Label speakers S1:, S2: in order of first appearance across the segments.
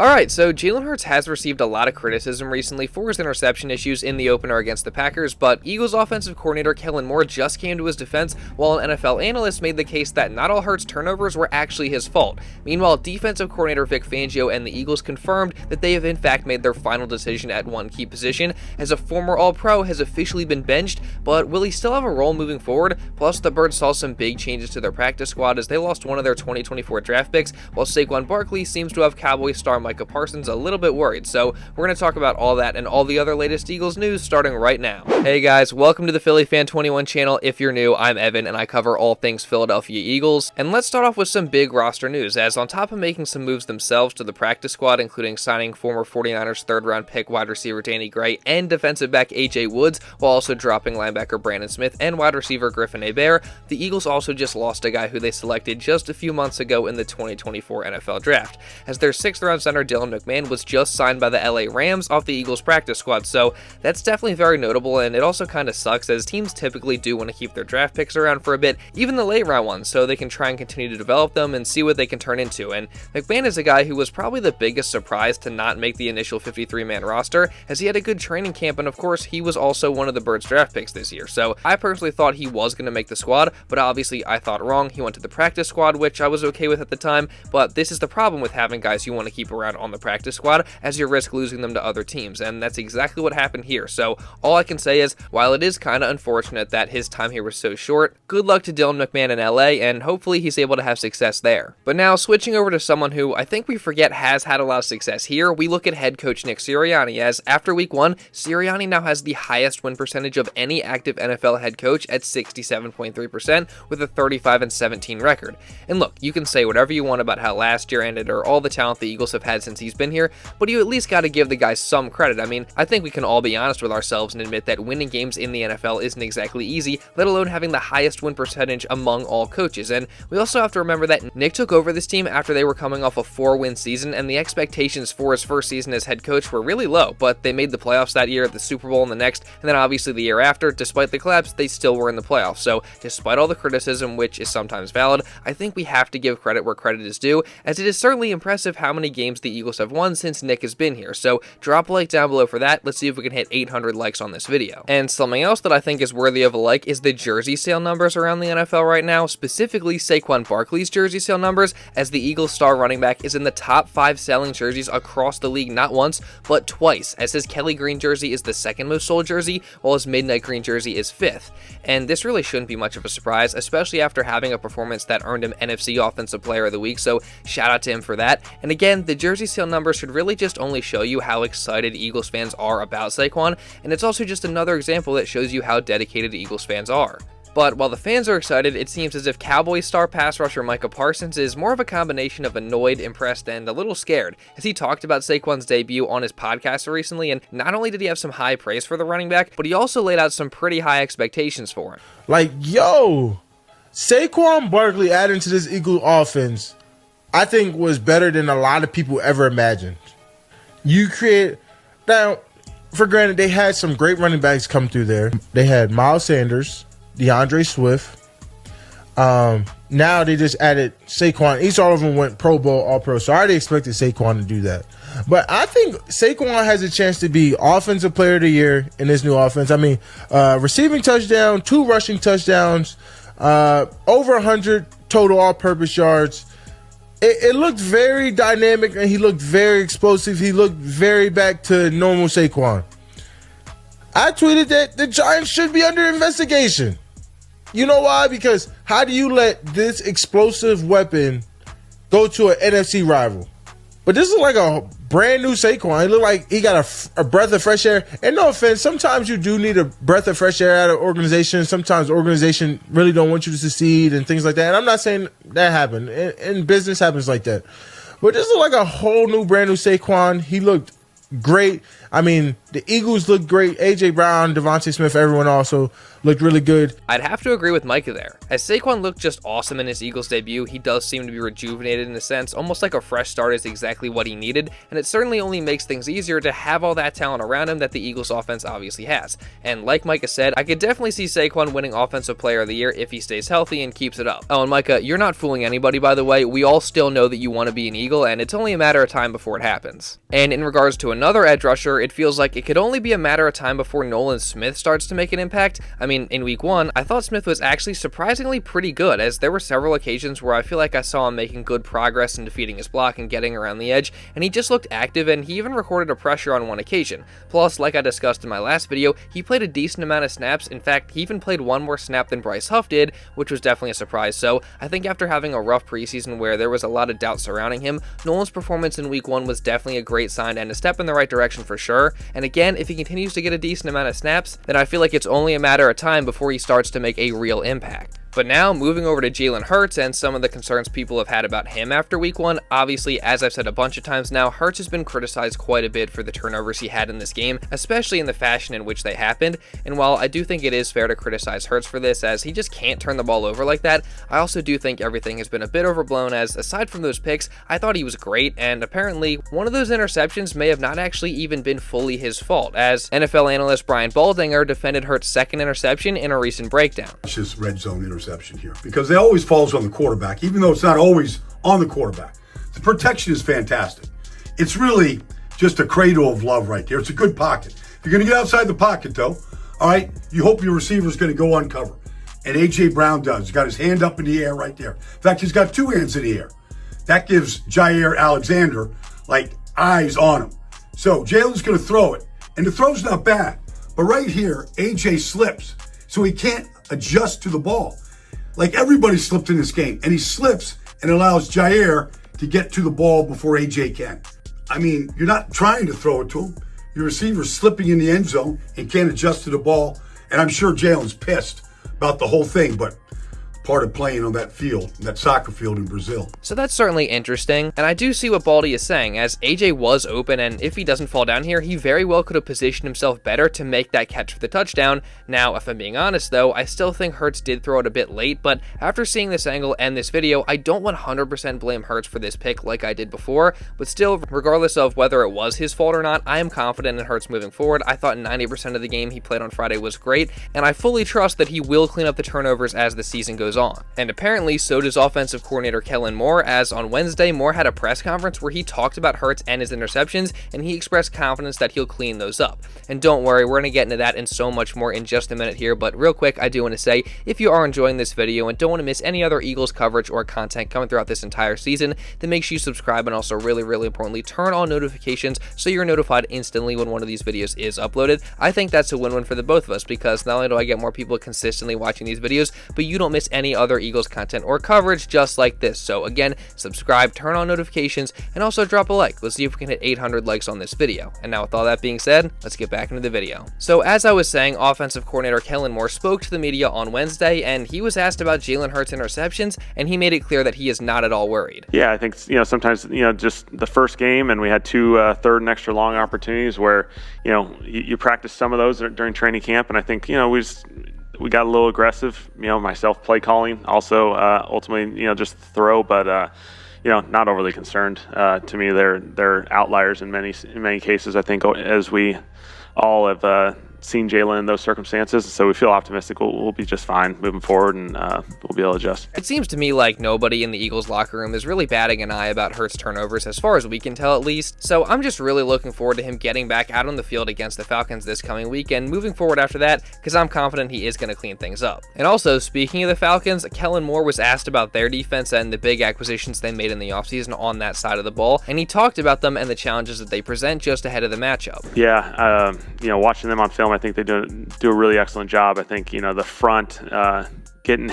S1: Alright, so Jalen Hurts has received a lot of criticism recently for his interception issues in the opener against the Packers, but Eagles offensive coordinator Kellen Moore just came to his defense, while an NFL analyst made the case that not all Hurts' turnovers were actually his fault. Meanwhile, defensive coordinator Vic Fangio and the Eagles confirmed that they have in fact made their final decision at one key position, as a former All-Pro has officially been benched, but will he still have a role moving forward? Plus, the Birds saw some big changes to their practice squad as they lost one of their 2024 draft picks, while Saquon Barkley seems to have Cowboys star Micah Parsons a little bit worried. So we're going to talk about all that and all the other latest Eagles news starting right now. Hey guys, welcome to the Philly Fan 21 channel. If you're new, I'm Evan and I cover all things Philadelphia Eagles. And let's start off with some big roster news, as on top of making some moves themselves to the practice squad, including signing former 49ers third-round pick wide receiver Danny Gray and defensive back AJ Woods, while also dropping linebacker Brandon Smith and wide receiver Griffin Hebert, the Eagles also just lost a guy who they selected just a few months ago in the 2024 NFL Draft, as their 6th-round center Dylan McMahon was just signed by the LA Rams off the Eagles practice squad. So that's definitely very notable, and it also kind of sucks as teams typically do want to keep their draft picks around for a bit, even the late round ones, so they can try and continue to develop them and see what they can turn into. And McMahon is a guy who was probably the biggest surprise to not make the initial 53-man roster, as he had a good training camp, and of course he was also one of the Birds draft picks this year. So I personally thought he was going to make the squad, but obviously I thought wrong. He went to the practice squad, which I was okay with at the time, but this is the problem with having guys you want to keep around on the practice squad, as you risk losing them to other teams, and that's exactly what happened here. So all I can say is, while it is kind of unfortunate that his time here was so short, good luck to Dylan McMahon in LA, and hopefully he's able to have success there. But now, switching over to someone who I think we forget has had a lot of success here, we look at head coach Nick Sirianni, as after week 1, Sirianni now has the highest win percentage of any active NFL head coach at 67.3% with a 35-17 record. And look, you can say whatever you want about how last year ended or all the talent the Eagles have had since he's been here, but you at least got to give the guy some credit. I mean, I think we can all be honest with ourselves and admit that winning games in the NFL isn't exactly easy, let alone having the highest win percentage among all coaches. And we also have to remember that Nick took over this team after they were coming off a 4-win season, and the expectations for his first season as head coach were really low, but they made the playoffs that year, the Super Bowl in the next, and then obviously the year after. Despite the collapse, they still were in the playoffs. So despite all the criticism, which is sometimes valid, I think we have to give credit where credit is due, as it is certainly impressive how many games the Eagles have won since Nick has been here. So drop a like down below for that. Let's see if we can hit 800 likes on this video. And something else that I think is worthy of a like is the jersey sale numbers around the NFL right now, specifically Saquon Barkley's jersey sale numbers, as the Eagles star running back is in the top 5 selling jerseys across the league not once, but twice, as his Kelly Green jersey is the 2nd most sold jersey, while his Midnight Green jersey is 5th. And this really shouldn't be much of a surprise, especially after having a performance that earned him NFC Offensive Player of the Week, so shout out to him for that. And again, the jersey sale numbers should really just only show you how excited Eagles fans are about Saquon, and it's also just another example that shows you how dedicated Eagles fans are. But while the fans are excited, it seems as if Cowboys star pass rusher Micah Parsons is more of a combination of annoyed, impressed, and a little scared, as he talked about Saquon's debut on his podcast recently, and not only did he have some high praise for the running back, but he also laid out some pretty high expectations for him.
S2: Like, yo, Saquon Barkley adding to this Eagle offense, I think was better than a lot of people ever imagined. Now, for granted, they had some great running backs come through there. They had Miles Sanders, DeAndre Swift. Now they just added Saquon. Each all of them went Pro Bowl, All-Pro. So I already expected Saquon to do that. But I think Saquon has a chance to be Offensive Player of the Year in this new offense. I mean, receiving touchdown, 2 rushing touchdowns, over 100 total all-purpose yards. It looked very dynamic, and he looked very explosive. He looked very back to normal Saquon. I tweeted that the Giants should be under investigation. You know why? Because how do you let this explosive weapon go to an NFC rival? But this is like a brand new Saquon. It looked like he got a breath of fresh air. And no offense, sometimes you do need a breath of fresh air out of organization. Sometimes organization really don't want you to succeed and things like that. And I'm not saying that happened. And business happens like that. But this is like a whole new brand new Saquon. He looked great. I mean, The Eagles looked great. A.J. Brown, Devontae Smith, everyone also looked really good.
S1: I'd have to agree with Micah there. As Saquon looked just awesome in his Eagles debut, he does seem to be rejuvenated in a sense, almost like a fresh start is exactly what he needed, and it certainly only makes things easier to have all that talent around him that the Eagles offense obviously has. And like Micah said, I could definitely see Saquon winning Offensive Player of the Year if he stays healthy and keeps it up. Oh, and Micah, you're not fooling anybody, by the way. We all still know that you want to be an Eagle, and it's only a matter of time before it happens. And in regards to another edge rusher, it feels like it could only be a matter of time before Nolan Smith starts to make an impact. I mean, in week 1, I thought Smith was actually surprisingly pretty good, as there were several occasions where I feel like I saw him making good progress in defeating his block and getting around the edge, and he just looked active, and he even recorded a pressure on one occasion. Plus, like I discussed in my last video, he played a decent amount of snaps. In fact, he even played one more snap than Bryce Huff did, which was definitely a surprise. So I think after having a rough preseason where there was a lot of doubt surrounding him, Nolan's performance in week 1 was definitely a great sign and a step in the right direction for sure. And again, if he continues to get a decent amount of snaps, then I feel like it's only a matter of time before he starts to make a real impact. But now, moving over to Jalen Hurts and some of the concerns people have had about him after week 1, obviously, as I've said a bunch of times now, Hurts has been criticized quite a bit for the turnovers he had in this game, especially in the fashion in which they happened. And while I do think it is fair to criticize Hurts for this, as he just can't turn the ball over like that, I also do think everything has been a bit overblown, as aside from those picks, I thought he was great, and apparently, one of those interceptions may have not actually even been fully his fault, as NFL analyst Brian Baldinger defended Hurts' second interception in a recent breakdown.
S3: It's just red zone interception here because it always falls on the quarterback, even though it's not always on the quarterback. The protection is fantastic. It's really just a cradle of love right there. It's a good pocket. If you're going to get outside the pocket, though, all right, you hope your receiver is going to go uncover. And A.J. Brown does. He's got his hand up in the air right there. In fact, he's got two hands in the air. That gives Jair Alexander, like, eyes on him. So Jalen's going to throw it. And the throw's not bad. But right here, A.J. slips. So he can't adjust to the ball. Like everybody slipped in this game, and he slips and allows Jair to get to the ball before AJ can. I mean, you're not trying to throw it to him. Your receiver's slipping in the end zone and can't adjust to the ball. And I'm sure Jalen's pissed about the whole thing, but part of playing on that field, that soccer field in Brazil.
S1: So that's certainly interesting, and I do see what Baldy is saying, as AJ was open, and if he doesn't fall down here, he very well could have positioned himself better to make that catch for the touchdown. Now, if I'm being honest though, I still think Hurts did throw it a bit late, but after seeing this angle and this video, I don't 100% blame Hurts for this pick like I did before, but still, regardless of whether it was his fault or not, I am confident in Hurts moving forward. I thought 90% of the game he played on Friday was great, and I fully trust that he will clean up the turnovers as the season goes on. And apparently, so does offensive coordinator Kellen Moore, as on Wednesday, Moore had a press conference where he talked about Hurts and his interceptions, and he expressed confidence that he'll clean those up. And don't worry, we're going to get into that and so much more in just a minute here, but real quick, I do want to say, if you are enjoying this video and don't want to miss any other Eagles coverage or content coming throughout this entire season, then make sure you subscribe, and also really importantly, turn on notifications so you're notified instantly when one of these videos is uploaded. I think that's a win-win for the both of us, because not only do I get more people consistently watching these videos, but you don't miss any other Eagles content or coverage just like this. So again, subscribe, turn on notifications, and also drop a like. Let's see if we can hit 800 likes on this video. And now with all that being said, let's get back into the video. So as I was saying, offensive coordinator Kellen Moore spoke to the media on Wednesday, and he was asked about Jalen Hurts' interceptions, and he made it clear that he is not at all worried.
S4: Yeah, I think, sometimes, just the first game, and we had two third and extra long opportunities where, you practice some of those during training camp, and I think, we got a little aggressive, myself play calling, also ultimately, just throw, but not overly concerned. To me, they're outliers in many cases. I think as we all have seen Jalen in those circumstances, so we feel optimistic we'll be just fine moving forward, and we'll be able to adjust.
S1: It seems to me like nobody in the Eagles locker room is really batting an eye about Hurts' turnovers, as far as we can tell at least, so I'm just really looking forward to him getting back out on the field against the Falcons this coming week, and moving forward after that, because I'm confident he is going to clean things up. And also, speaking of the Falcons, Kellen Moore was asked about their defense and the big acquisitions they made in the offseason on that side of the ball, and he talked about them and the challenges that they present just ahead of the matchup.
S4: Yeah, watching them on film, I think they do a really excellent job. I think, the front, putting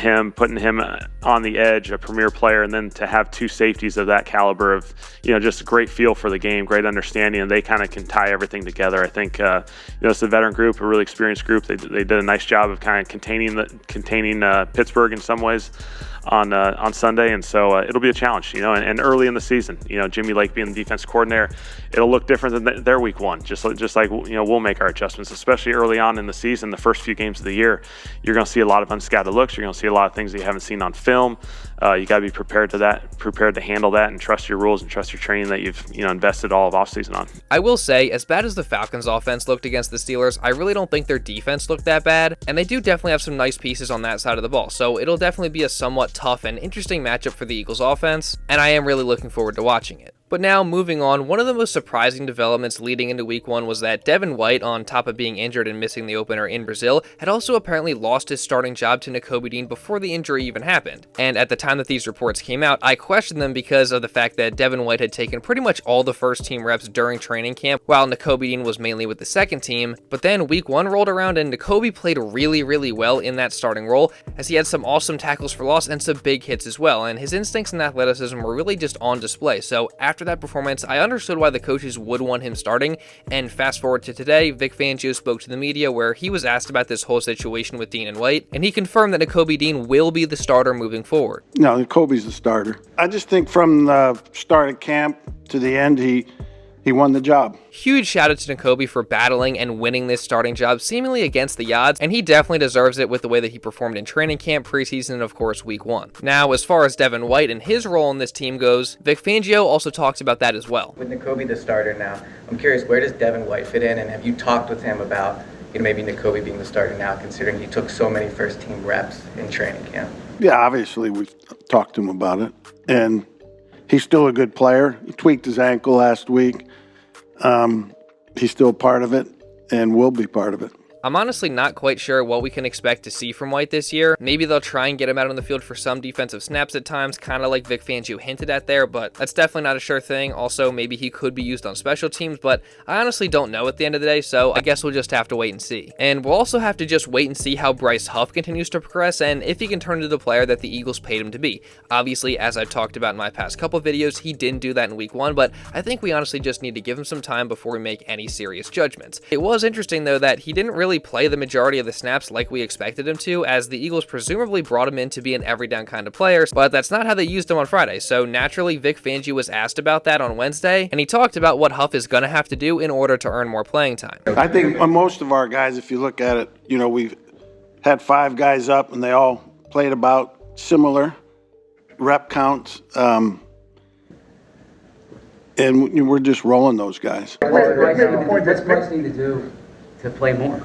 S4: him on the edge, a premier player, and then to have two safeties of that caliber of, just a great feel for the game, great understanding, and they kind of can tie everything together. I think, it's a veteran group, a really experienced group. They did a nice job of kind of containing Pittsburgh in some ways on Sunday, and so it'll be a challenge, and early in the season, Jimmy Lake being the defense coordinator, it'll look different than their week one, just like we'll make our adjustments, especially early on in the season. The first few games of the year, you're going to see a lot of unscattered looks, you're going to see a lot of things that you haven't seen on film. You got to be prepared to handle that, and trust your rules and trust your training that you've invested all of offseason on.
S1: I will say, as bad as the Falcons offense looked against the Steelers, I really don't think their defense looked that bad, and they do definitely have some nice pieces on that side of the ball, so it'll definitely be a somewhat tough and interesting matchup for the Eagles offense, and I am really looking forward to watching it. But now, moving on, one of the most surprising developments leading into week one was that Devin White, on top of being injured and missing the opener in Brazil, had also apparently lost his starting job to Nakobe Dean before the injury even happened. And at the time that these reports came out, I questioned them because of the fact that Devin White had taken pretty much all the first team reps during training camp, while Nakobe Dean was mainly with the second team. But then week one rolled around and Nakobe played really, really well in that starting role, as he had some awesome tackles for loss and some big hits as well, and his instincts and athleticism were really just on display. So after that performance, I understood why the coaches would want him starting, and fast forward to today, Vic Fangio spoke to the media where he was asked about this whole situation with Dean and White, and he confirmed that Nakobe Dean will be the starter moving forward.
S5: No, Nakobe's the starter. I just think from the start of camp to the end, he won the job.
S1: Huge shout out to Nakobe for battling and winning this starting job seemingly against the odds, and he definitely deserves it with the way that he performed in training camp, preseason, and of course week one. Now, as far as Devin White and his role in this team goes, Vic Fangio also talks about that as well.
S6: With Nakobe the starter now, I'm curious, where does Devin White fit in, and have you talked with him about maybe Nakobe being the starter now, considering he took so many first team reps in training camp?
S5: Yeah, obviously we've talked to him about it, and he's still a good player. He tweaked his ankle last week. He's still part of it and will be part of it.
S1: I'm honestly not quite sure what we can expect to see from White this year. Maybe they'll try and get him out on the field for some defensive snaps at times, kind of like Vic Fangio hinted at there, but that's definitely not a sure thing. Also, maybe he could be used on special teams, but I honestly don't know at the end of the day, so I guess we'll just have to wait and see. And we'll also have to just wait and see how Bryce Huff continues to progress and if he can turn into the player that the Eagles paid him to be. Obviously, as I've talked about in my past couple videos, he didn't do that in week one, but I think we honestly just need to give him some time before we make any serious judgments. It was interesting, though, that he didn't really play the majority of the snaps like we expected him to, as the Eagles presumably brought him in to be an every down kind of player, but that's not how they used him on Friday. So naturally, Vic Fangio was asked about that on Wednesday, and he talked about what Huff is going to have to do in order to earn more playing time.
S5: I think most of our guys, if you look at it, we've had 5 guys up and they all played about similar rep counts, and we're just rolling those guys.
S6: What's Bryce need to do to play more?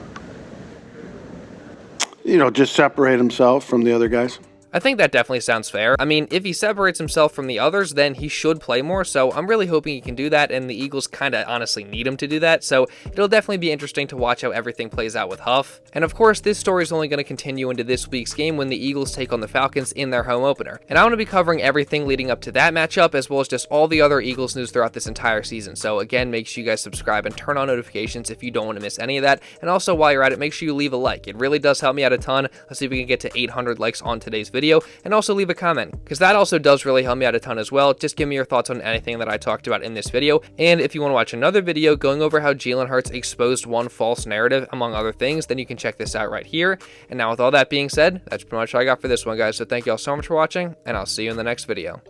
S5: Just separate himself from the other guys.
S1: I think that definitely sounds fair. I mean, if he separates himself from the others, then he should play more, so I'm really hoping he can do that, and the Eagles kind of honestly need him to do that, so it'll definitely be interesting to watch how everything plays out with Huff. And of course, this story is only going to continue into this week's game when the Eagles take on the Falcons in their home opener. And I want to be covering everything leading up to that matchup, as well as just all the other Eagles news throughout this entire season. So again, make sure you guys subscribe and turn on notifications if you don't want to miss any of that. And also, while you're at it, make sure you leave a like. It really does help me out a ton. Let's see if we can get to 800 likes on today's video. And also leave a comment, because that also does really help me out a ton as well. Just give me your thoughts on anything that I talked about in this video. And if you want to watch another video going over how Jalen Hurts exposed one false narrative, among other things, then you can check this out right here. And now with all that being said, that's pretty much all I got for this one, guys. So thank you all so much for watching, and I'll see you in the next video.